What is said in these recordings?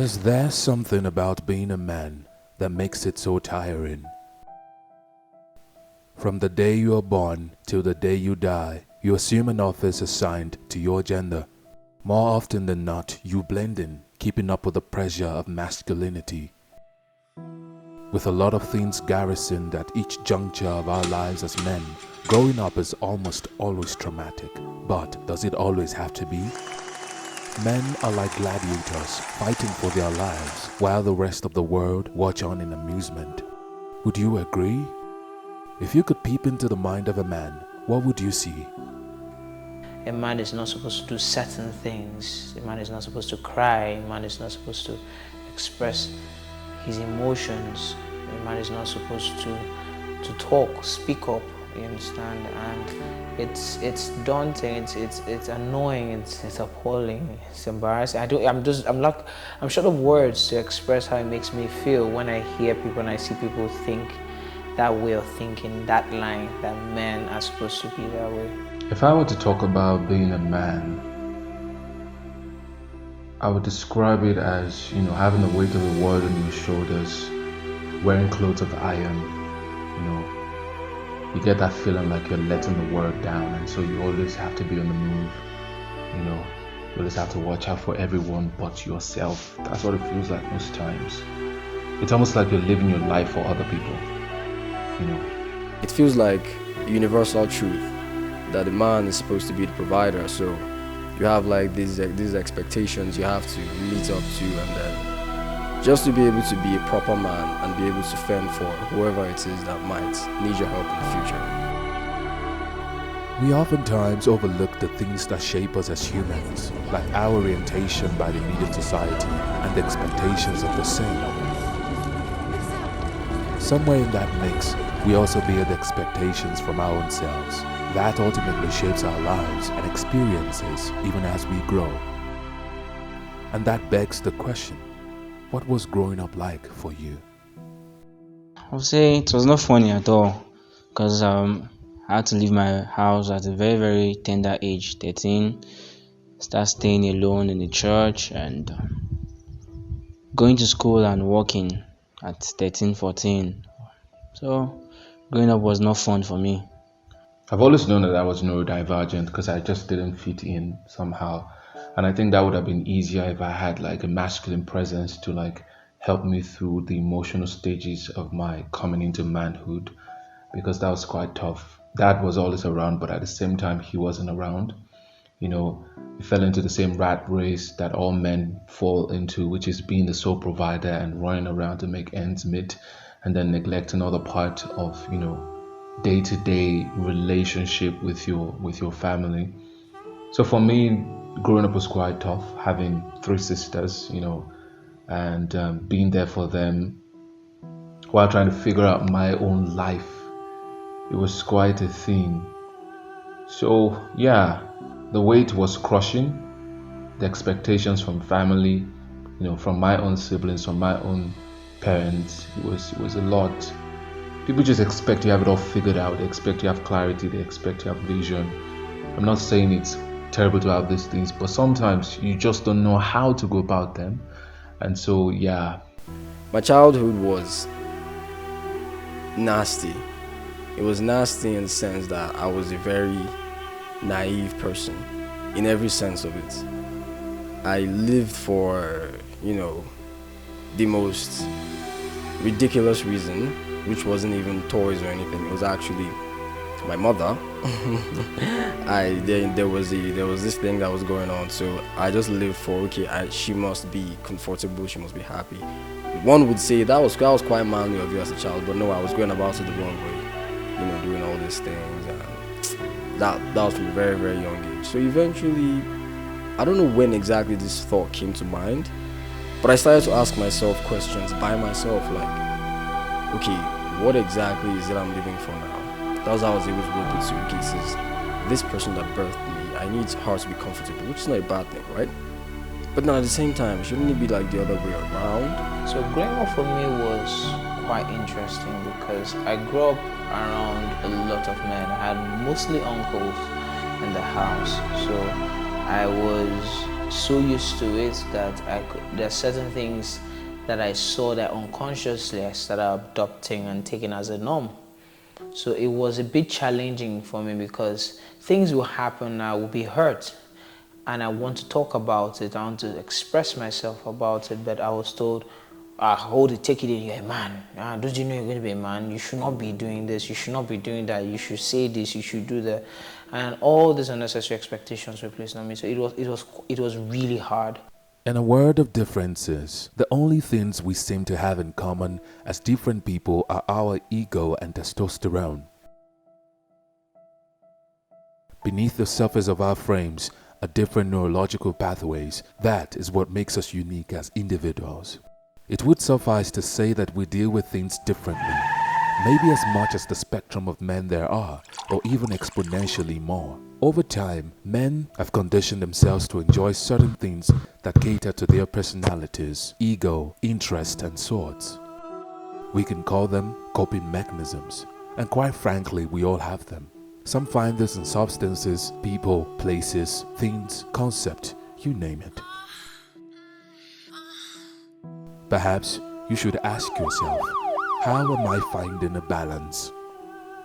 Is there something about being a man that makes it so tiring? From the day you are born till the day you die, you assume an office assigned to your gender. More often than not, you blend in, keeping up with the pressure of masculinity. With a lot of things garrisoned at each juncture of our lives as men, growing up is almost always traumatic. But does it always have to be? Men are like gladiators fighting for their lives, while the rest of the world watch on in amusement. Would you agree? If you could peep into the mind of a man, what would you see? A man is not supposed to do certain things. A man is not supposed to cry. A man is not supposed to express his emotions. A man is not supposed to talk, speak up. You understand? And it's daunting. It's annoying. It's appalling. It's embarrassing. I'm short of words to express how it makes me feel when I hear people and I see people think that way of thinking, that line, that men are supposed to be that way. If I were to talk about being a man, I would describe it as, having the weight of the world on your shoulders, wearing clothes of iron. You get that feeling like you're letting the world down, and so you always have to be on the move. You always have to watch out for everyone but yourself. That's what it feels like most times. It's almost like you're living your life for other people. It feels like a universal truth that the man is supposed to be the provider, so you have like these expectations you have to meet up to, and then just to be able to be a proper man and be able to fend for whoever it is that might need your help in the future. We oftentimes overlook the things that shape us as humans, like our orientation by the immediate society and the expectations of the same. Somewhere in that mix, we also bear the expectations from our own selves. That ultimately shapes our lives and experiences even as we grow. And that begs the question, what was growing up like for you? I would say it was not funny at all, because I had to leave my house at a very, very tender age, 13, start staying alone in the church and going to school and working at 13, 14. So growing up was not fun for me. I've always known that I was neurodivergent because I just didn't fit in somehow. And I think that would have been easier if I had like a masculine presence to help me through the emotional stages of my coming into manhood, because that was quite tough. Dad was always around, but at the same time he wasn't around. We fell into the same rat race that all men fall into, which is being the sole provider and running around to make ends meet, and then neglecting other part of day-to-day relationship with your family. So for me, growing up was quite tough, having 3 sisters, and being there for them while trying to figure out my own life. It was quite a thing. So yeah, the weight was crushing. The expectations from family, from my own siblings, from my own parents, it was a lot. People just expect you have it all figured out. They expect you have clarity. They expect you have vision. I'm not saying it's terrible to have these things, but sometimes you just don't know how to go about them. And so, yeah. My childhood was nasty. It was nasty in the sense that I was a very naive person in every sense of it. I lived for, the most ridiculous reason, which wasn't even toys or anything. It was actually my mother. There was this thing that was going on, so I just lived for she must be comfortable, she must be happy. One would say that was quite manly of you as a child, but no, I was going about it the wrong way, doing all these things, and that was from a very, very young age. So eventually, I don't know when exactly this thought came to mind, but I started to ask myself questions by myself, like, okay, what exactly is it I'm living for now? That was how I was able to go to 2 cases. This person that birthed me, I need her to be comfortable, which is not a bad thing, right? But now at the same time, shouldn't it be like the other way around? So growing up for me was quite interesting because I grew up around a lot of men. I had mostly uncles in the house, so I was so used to it that there are certain things that I saw that unconsciously I started adopting and taking as a norm. So it was a bit challenging for me because things will happen, I will be hurt, and I want to talk about it, I want to express myself about it, but I was told, hold it, take it in, you're a man. Don't you know you're going to be a man? You should not be doing this, you should not be doing that, you should say this, you should do that. And all these unnecessary expectations were placed on me. So it was really hard. In a world of differences, the only things we seem to have in common as different people are our ego and testosterone. Beneath the surface of our frames are different neurological pathways. That is what makes us unique as individuals. It would suffice to say that we deal with things differently, maybe as much as the spectrum of men there are, or even exponentially more. Over time, men have conditioned themselves to enjoy certain things that cater to their personalities, ego, interest, and sorts. We can call them coping mechanisms, and quite frankly, we all have them. Some find this in substances, people, places, things, concept, you name it. Perhaps you should ask yourself, how am I finding a balance?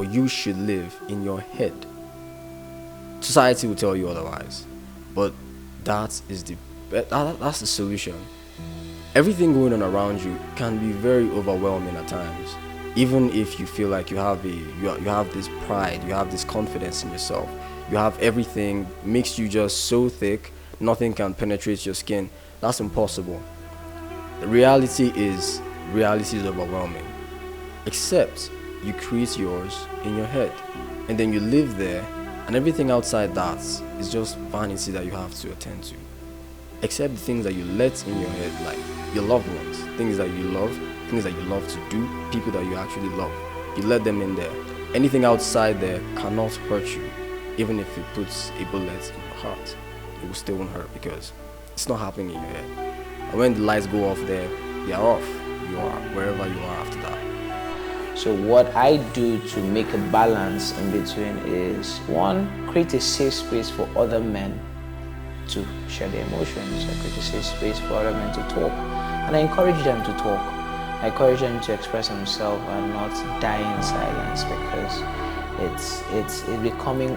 You should live in your head. Society will tell you otherwise, but that's the solution. Everything going on around you can be very overwhelming at times. Even if you feel like you have this pride, you have this confidence in yourself, you have everything, makes you just so thick, nothing can penetrate your skin. That's impossible. The reality is overwhelming. Except you create yours in your head, and then you live there, and everything outside that is just vanity that you have to attend to. Except the things that you let in your head, like your loved ones, things that you love to do, people that you actually love. You let them in there. Anything outside there cannot hurt you. Even if it puts a bullet in your heart, it will still won't hurt because it's not happening in your head. And when the lights go off there, they are off. You are wherever you are after that. So what I do to make a balance in between is, one, create a safe space for other men to share their emotions. I create a safe space for other men to talk. And I encourage them to talk. I encourage them to express themselves and not die in silence, because it's becoming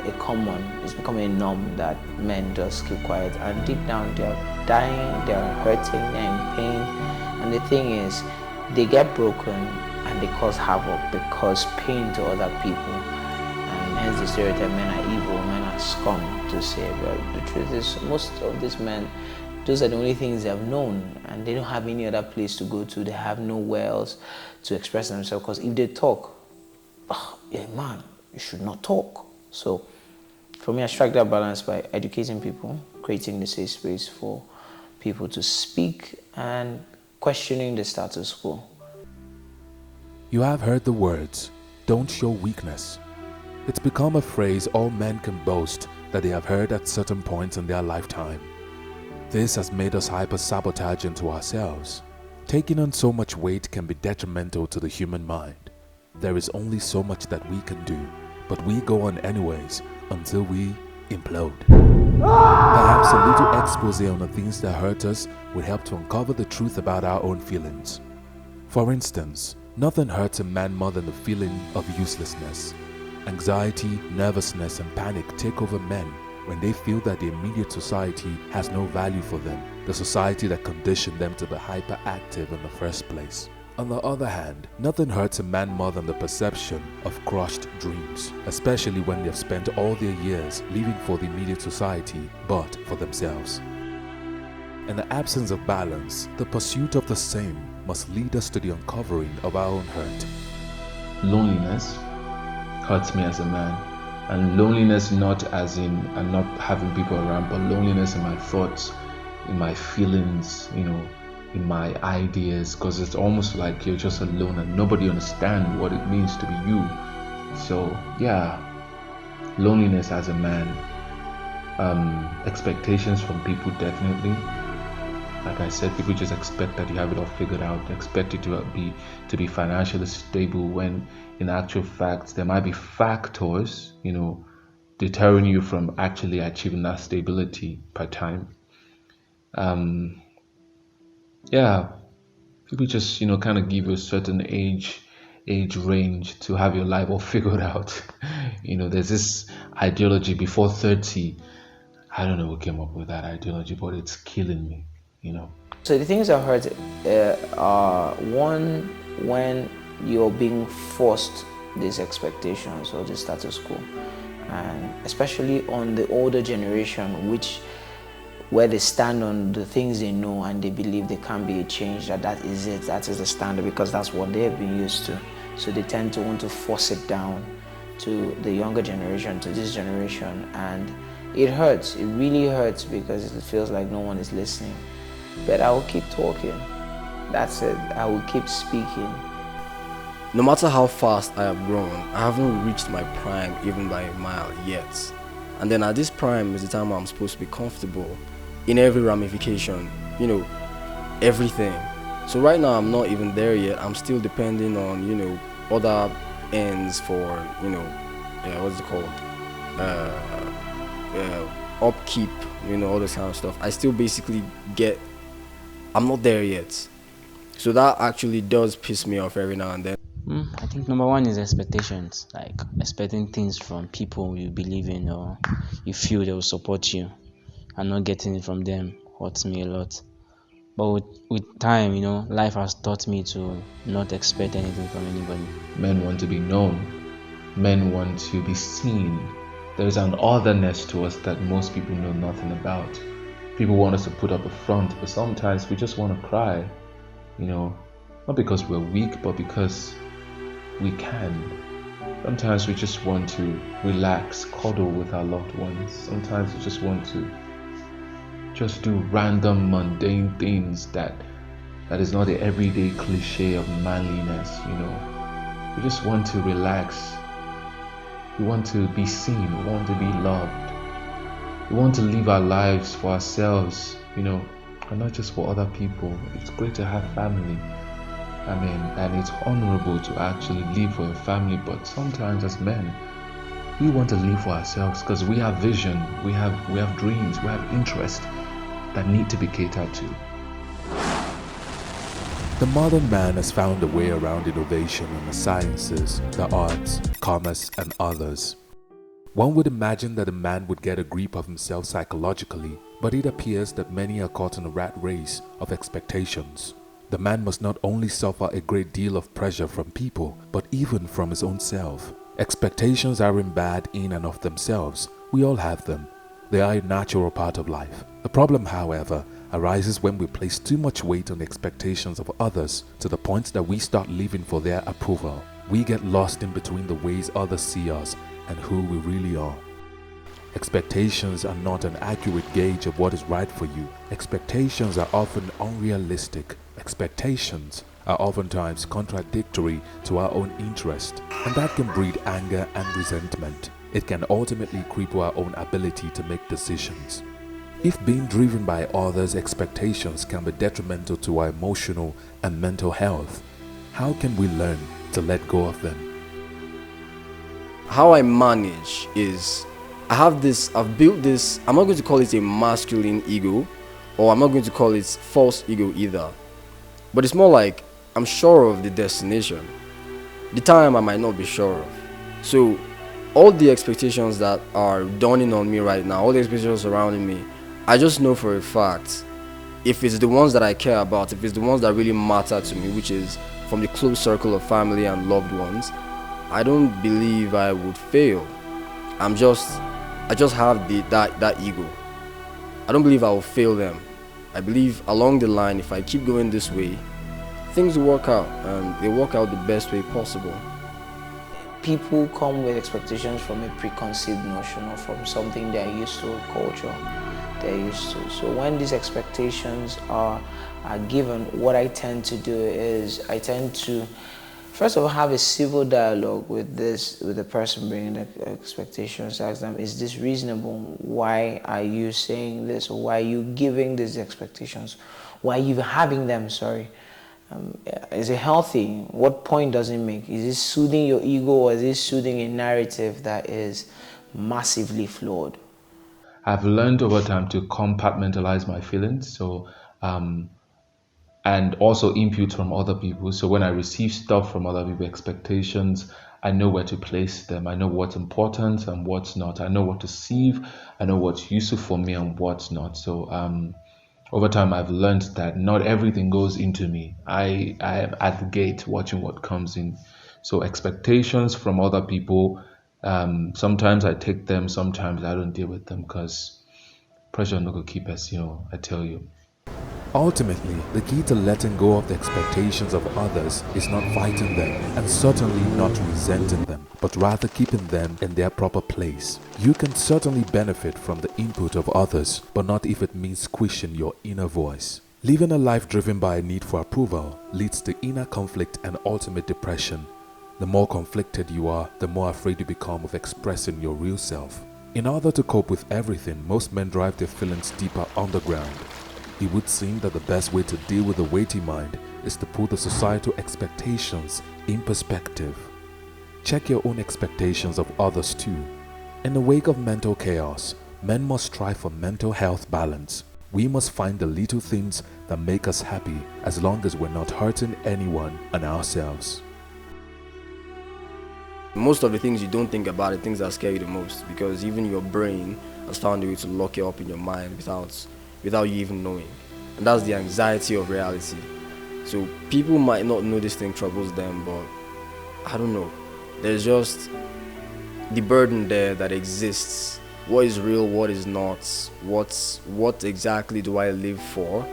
it's becoming a norm that men just keep quiet, and deep down they're dying, they're hurting, they're in pain. And the thing is, they get broken and they cause havoc, they cause pain to other people. And hence the stereotype, men are evil, men are scum, to say. But the truth is, most of these men, those are the only things they have known, and they don't have any other place to go to. They have nowhere else to express themselves, because if they talk, yeah, man, you should not talk. So for me, I strike that balance by educating people, creating the safe space for people to speak, and questioning the status quo. You have heard the words, "Don't show weakness." It's become a phrase all men can boast that they have heard at certain points in their lifetime. This has made us hyper-sabotaging to ourselves. Taking on so much weight can be detrimental to the human mind. There is only so much that we can do, but we go on anyways until we implode. Perhaps a little expose on the things that hurt us would help to uncover the truth about our own feelings. For instance, nothing hurts a man more than the feeling of uselessness. Anxiety, nervousness, and panic take over men when they feel that the immediate society has no value for them, the society that conditioned them to be hyperactive in the first place. On the other hand, nothing hurts a man more than the perception of crushed dreams, especially when they have spent all their years living for the immediate society but for themselves. In the absence of balance, the pursuit of the same must lead us to the uncovering of our own hurt. Loneliness hurts me as a man. And loneliness not as in I'm not having people around, but loneliness in my thoughts, in my feelings, in my ideas, because it's almost like you're just alone and nobody understands what it means to be you. So yeah, loneliness as a man. Expectations from people, definitely. Like I said, people just expect that you have it all figured out. They expect you to be financially stable, when in actual fact there might be factors, deterring you from actually achieving that stability per time. Um, yeah, people just kind of give you a certain age range to have your life all figured out. There's this ideology before 30. I don't know who came up with that ideology, but it's killing me. So the things I heard are one, when you're being forced these expectations or the status quo, and especially on the older generation, where they stand on the things they know and they believe there can't be a change, that is it, that is the standard, because that's what they've been used to. So they tend to want to force it down to the younger generation, to this generation, and it hurts. It really hurts because it feels like no one is listening. But I will keep talking. That's it. I will keep speaking. No matter how fast I have grown, I haven't reached my prime even by a mile yet. And then at this prime is the time I'm supposed to be comfortable in every ramification, everything. So right now I'm not even there yet. I'm still depending on, other ends for, what's it called? Upkeep, all this kind of stuff. I still basically I'm not there yet. So that actually does piss me off every now and then. I think number one is expectations, like expecting things from people you believe in or you feel they will support you, and not getting it from them hurts me a lot. But with time, life has taught me to not expect anything from anybody. Men want to be known. Men want to be seen. There's an otherness to us that most people know nothing about. People want us to put up a front, but sometimes we just want to cry. Not because we're weak, but because we can. Sometimes we just want to relax, cuddle with our loved ones. Sometimes we just want to just do random mundane things that is not the everyday cliche of manliness. We just want to relax. We want to be seen. We want to be loved. We want to live our lives for ourselves, and not just for other people. It's great to have family. And it's honorable to actually live for a family, but sometimes as men, we want to live for ourselves because we have vision, we have dreams, we have interests that need to be catered to. The modern man has found a way around innovation in the sciences, the arts, commerce, and others. One would imagine that a man would get a grip of himself psychologically, but it appears that many are caught in a rat race of expectations. The man must not only suffer a great deal of pressure from people, but even from his own self. Expectations aren't bad in and of themselves. We all have them. They are a natural part of life. The problem, however, arises when we place too much weight on the expectations of others to the point that we start living for their approval. We get lost in between the ways others see us and who we really are. Expectations are not an accurate gauge of what is right for you. Expectations are often unrealistic. Expectations are oftentimes contradictory to our own interest, and that can breed anger and resentment. It can ultimately cripple our own ability to make decisions. If being driven by others' expectations can be detrimental to our emotional and mental health, how can we learn to let go of them? How I manage is I've built this, I'm not going to call it a masculine ego, or I'm not going to call it false ego either. But it's more like I'm sure of the destination. The time I might not be sure of. So all the expectations that are dawning on me right now, all the expectations surrounding me, I just know for a fact, if it's the ones that I care about, if it's the ones that really matter to me, which is from the close circle of family and loved ones, I don't believe I would fail. I just have that ego. I don't believe I will fail them. I believe along the line, if I keep going this way, things will work out, and they work out the best way possible. People come with expectations from a preconceived notion or from something they're used to, a culture they're used to. So when these expectations are given, what I tend to do is I tend to first of all have a civil dialogue with the person bringing the expectations. Ask them, is this reasonable? Why are you saying this? Or why are you giving these expectations? Why are you having them? Is it healthy? What point does it make? Is it soothing your ego, or is it soothing a narrative that is massively flawed? I've learned over time to compartmentalize my feelings. So, and also input from other people. So when I receive stuff from other people, expectations, I know where to place them. I know what's important and what's not. I know what to sieve. I know what's useful for me and what's not. So over time, I've learned that not everything goes into me. I am at the gate watching what comes in. So expectations from other people, sometimes I take them, sometimes I don't deal with them because pressure not gonna keep us, I tell you. Ultimately, the key to letting go of the expectations of others is not fighting them and certainly not resenting them, but rather keeping them in their proper place. You can certainly benefit from the input of others, but not if it means squishing your inner voice. Living a life driven by a need for approval leads to inner conflict and ultimate depression. The more conflicted you are, the more afraid you become of expressing your real self. In order to cope with everything, most men drive their feelings deeper underground. It would seem that the best way to deal with a weighty mind is to put the societal expectations in perspective. Check your own expectations of others too. In the wake of mental chaos, men must strive for mental health balance. We must find the little things that make us happy as long as we're not hurting anyone and ourselves. Most of the things you don't think about are things that scare you the most, because even your brain has found a way to lock it up in your mind without you even knowing. And that's the anxiety of reality. So people might not know this thing troubles them, but I don't know. There's just the burden there that exists. What is real, what is not? What exactly do I live for?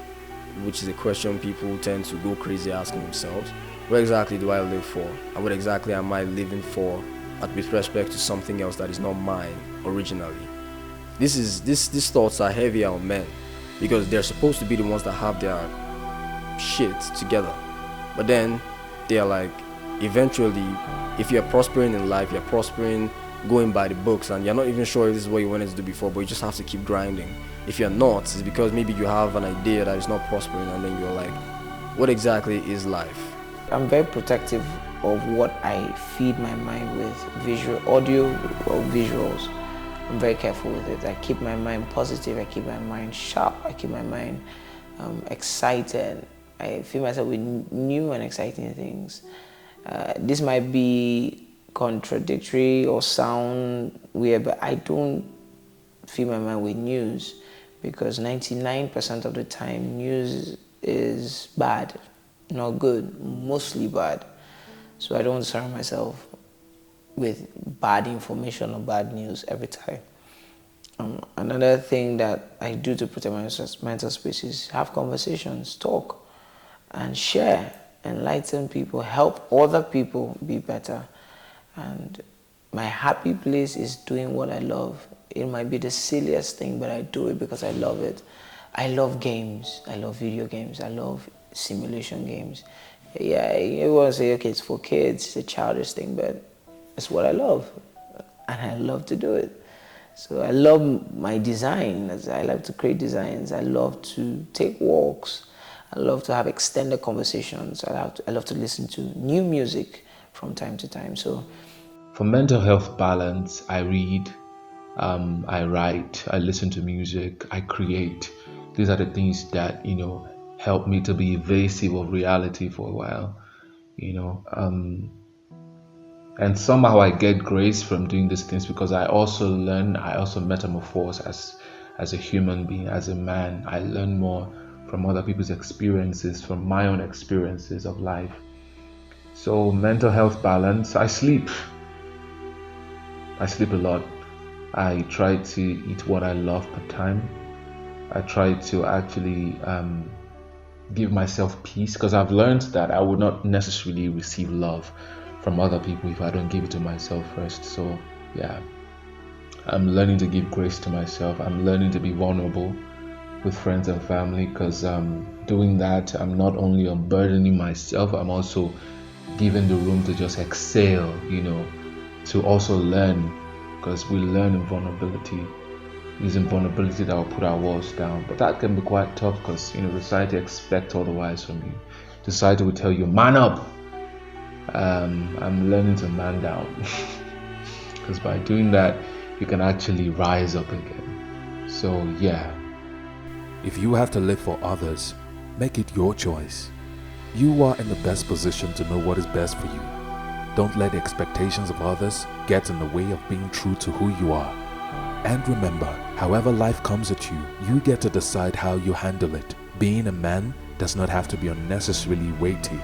Which is a question people tend to go crazy asking themselves. What exactly do I live for? And what exactly am I living for with respect to something else that is not mine originally? These thoughts are heavier on men, because they're supposed to be the ones that have their shit together. But then they're like, eventually, if you're prospering in life, you're prospering going by the books, and you're not even sure if this is what you wanted to do before, but you just have to keep grinding. If you're not, it's because maybe you have an idea that is not prospering, and then you're like, what exactly is life? I'm very protective of what I feed my mind with, audio or visuals. I'm very careful with it. I keep my mind positive, I keep my mind sharp, I keep my mind excited. I feel myself with new and exciting things. This might be contradictory or sound weird, but I don't fill my mind with news, because 99% of the time news is bad, not good, mostly bad. So I don't surround myself with bad information or bad news every time. Another thing that I do to protect my mental space is have conversations, talk, and share, enlighten people, help other people be better. And my happy place is doing what I love. It might be the silliest thing, but I do it because I love it. I love games. I love video games. I love simulation games. Yeah, everyone say, okay, it's for kids, it's a childish thing, but it's what I love, and I love to do it. So I love my design. I love to create designs. I love to take walks. I love to have extended conversations. I love to listen to new music from time to time. So, for mental health balance, I read, I write, I listen to music, I create. These are the things that help me to be evasive of reality for a while. And somehow I get grace from doing these things, because I also learn, I also metamorphose as a human being, as a man. I learn more from other people's experiences, from my own experiences of life. So mental health balance, I sleep a lot. I try to eat what I love per time. I try to actually give myself peace, because I've learned that I would not necessarily receive love from other people if I don't give it to myself first. So yeah, I'm learning to give grace to myself. I'm learning to be vulnerable with friends and family, because doing that, I'm not only unburdening myself, I'm also giving the room to just exhale, to also learn, because we learn in vulnerability. It's in vulnerability that will put our walls down. But that can be quite tough, because society expects otherwise from you. Society will tell you, man up. I'm learning to man down, because by doing that, you can actually rise up again. So, yeah. If you have to live for others, make it your choice. You are in the best position to know what is best for you. Don't let the expectations of others get in the way of being true to who you are. And remember, however life comes at you, you get to decide how you handle it. Being a man does not have to be unnecessarily weighty.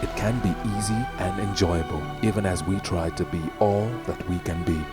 It can be easy and enjoyable, even as we try to be all that we can be.